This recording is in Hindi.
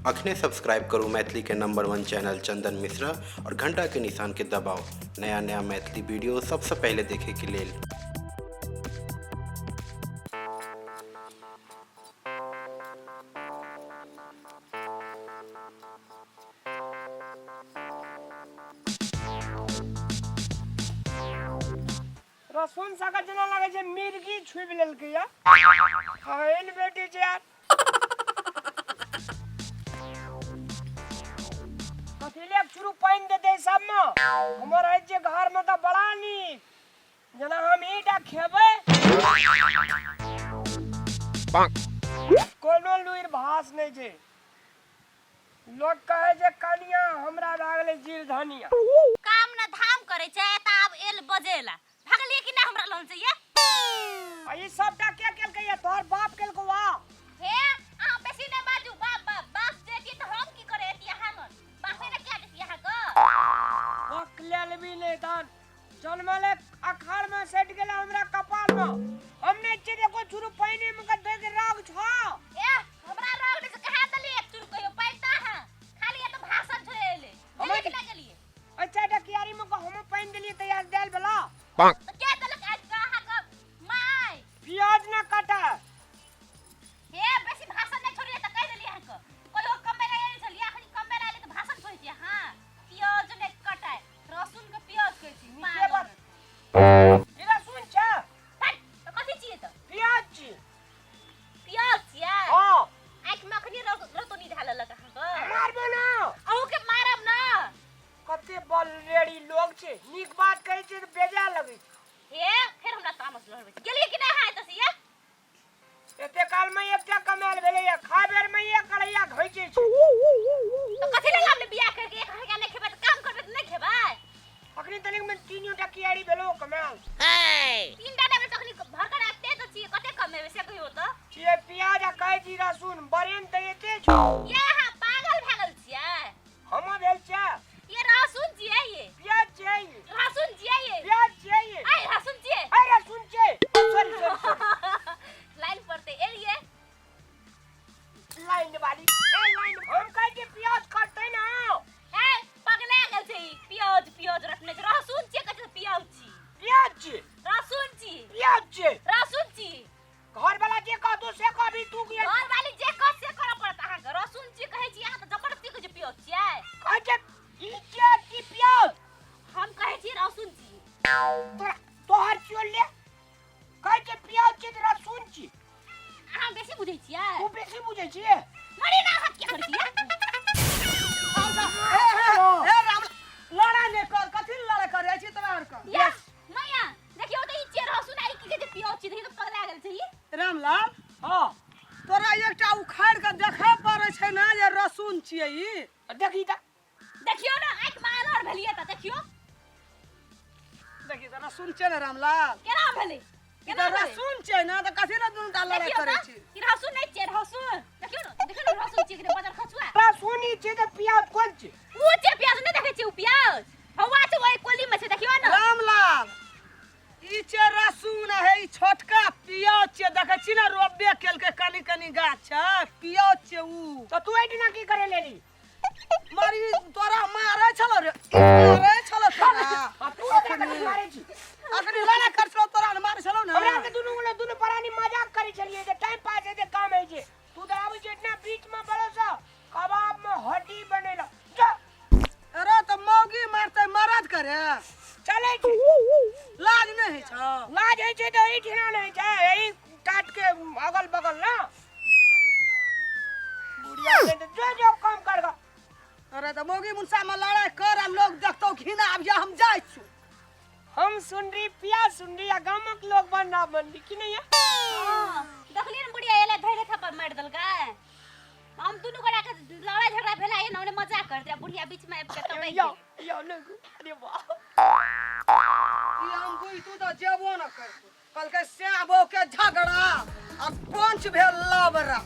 अखने सब्सक्राइब करू मैथिली के नंबर 1 चैनल चंदन मिश्रा और घंटा के निशान के दबाओ नया नया मैथिली वीडियो सबसे पहले देखे के लिए। रसून साका जना लागे छे मिर्गी छुब लेलकै या हइन बेटी छै यार कथिले शुरू पाइन दे दे सब में हमर है जे घर में त बड़ा नी जना हम ईटा खेबै कोनो लुइर भास नै छै लोग कहे जे कनिया हमरा लागले जीर धनिया काम न धाम करे छै त आब एल बजेला भागलिए कि ना हमरा लोन से ये ई सबटा के केलकै या तोहर बाप केलको वा हे आ बेसी ने बाजू बाप जेती त हम की करे एती यहाँ न बापे ने क्या देती यहाँ को वक लेलबी ने दान जन्मले अखाड़ में सेट गेला हमरा कपाल में हमने इच्छे देखो शुरू पानी में का देख राग छ ए हमरा राग ने से कहा दली एक शुरू कहियो पैसा है खाली ये तो भाषण छोड़ेले हम कि ना गेलिए अच्छा डकियारी में को हम पानी देलिए तैयार देल बला तो क्या तलक आज कहा का माय प्याज ना काटा हे बेसी भाषण नहीं छोड़िए त कह देली यहाँ को कोई हो कम में नहीं चली आखनी कम में आले तो भाषण छोड़िए हां प्याज ने कटाए लहसुन के प्याज कहती नीचे बात इरा सुन छ तो कथि चाहिए तो प्याज प्याज या हां आँख में अखनी रतो नहीं ढाल लगा हां मार बना अहू के मारब ना कते बल रेडी लोग छे नीक बात कहै छे त बेजा लगै हे फिर हमरा तामस लहरबे गेलिए कि नहीं हाय तसिया एते काल में एकटा कमाल भेलै या खाबेर में एक कड़ैया घोइचे छै तो कथि ले लामले बियाह करके एक हरिया नहीं खेबे त काम करबे त नहीं खेबै अखनी तनिक में तीनों टकियारी भेलो कमाल तीन डाटा में तखनी भर कर आते तो चाहिए कते कम में से कहियो तो ये प्याज आ कहै छी रसून बरेन त एते छ ये हां पागल भागल छियै हम भेल छ ये लहसुन छियै ये प्याज चाहिए लहसुन छियै ये प्याज चाहिए आई लहसुन छियै आई रसून चाहिए सॉरी लाइन पड़ते एलिए लाइन वाली ए लाइन हम कहै छी प्याज काटते ना ए पगला गेल छै प्याज रखने छै लहसुन छियै कते प्याज छी प्याज लहसुन छी प्याज लहसुन छी घर वाला जे कह दो से कभी तू के घर वाली जे कह से करऽ पड़त अहाँ के लहसुन छी कहै छी अहाँ त जबरदस्ती के जे प्याज छियै कहै छै ई प्याज की प्याज हम कहै छी लहसुन छी तोहर चोल ले कहै छै प्याज छै रसून छी अहाँ बेसी बुझै छियै तू बेसी बुझै छियै मरी ना हाथ के करै छियै ए राम लड़ा ने कर कथि लड़ा करे छी तोरा आर का यस मैया देखियो त ई चेहरा सुनाई की के प्याज छी देखि त पगला गेल छै ई रामलाल हां तोरा एकटा उखाड़ के देखे पड़े छै ना जे रसून छियै ई देखी त देखियो ना आंख मालर भेलिए त देखियो देखि त रसून छै ना रामलाल केना भेलै ई त रसून छै ना त कथि ल दुनु डाल लड़ाई करे छी ई लहसुन नहीं छै लहसुन देखियो ना लहसुन छी के बदर खसुआ रसून ई छै त प्याज कोन छै ऊ छै प्याज नहीं देखे छी ऊ प्याज हवा छै ओई कोली में छै देखियो ना रामलाल ई छै रसून है ई छोटका प्याज छै देखे छी ना रोबे केल के कनी कनी गाछ छै प्याज छै ऊ त तू एठना की करे लेली मारी तोरा मारे छलो रे मारे छलो तोरा तू एकरा कथि मारै छी अखनी लड़ा कर छलो तोरा ने मारे छलो ना हमरा के दुनु परानी मजाक करै छलिए जे टाइम पास है जे काम है जे तू त आबै छै इतना बीच में बरसा कबाब में हड्डी बनेला जा अरे त मौगी मारते मरद करे चले छी लाज नहीं छ लाज है छै त एठना नहीं छै यही काट के अगल बगल ना बुढ़िया के जो जो काम करगा अरे त मौगी मुंसा में लड़ाई कर आ लोग देखतो घिना अब हम जाय छु हम सुन रही पिया सुन रही गामक लोग बनना बनली कि नहीं हां देखलिए न बुढ़िया एले धैरे थप्पड़ मार देलकै हम दुनु गोड़ा के लड़ाई झगड़ा भेला ए नौने मजाक कर दिया बुढ़िया बीच में आब के तबै यो लोग अरे वाह ई हम कोई तू त जेबो न कर कल के श्याम बो के झगड़ा आ पंच भेल लबरा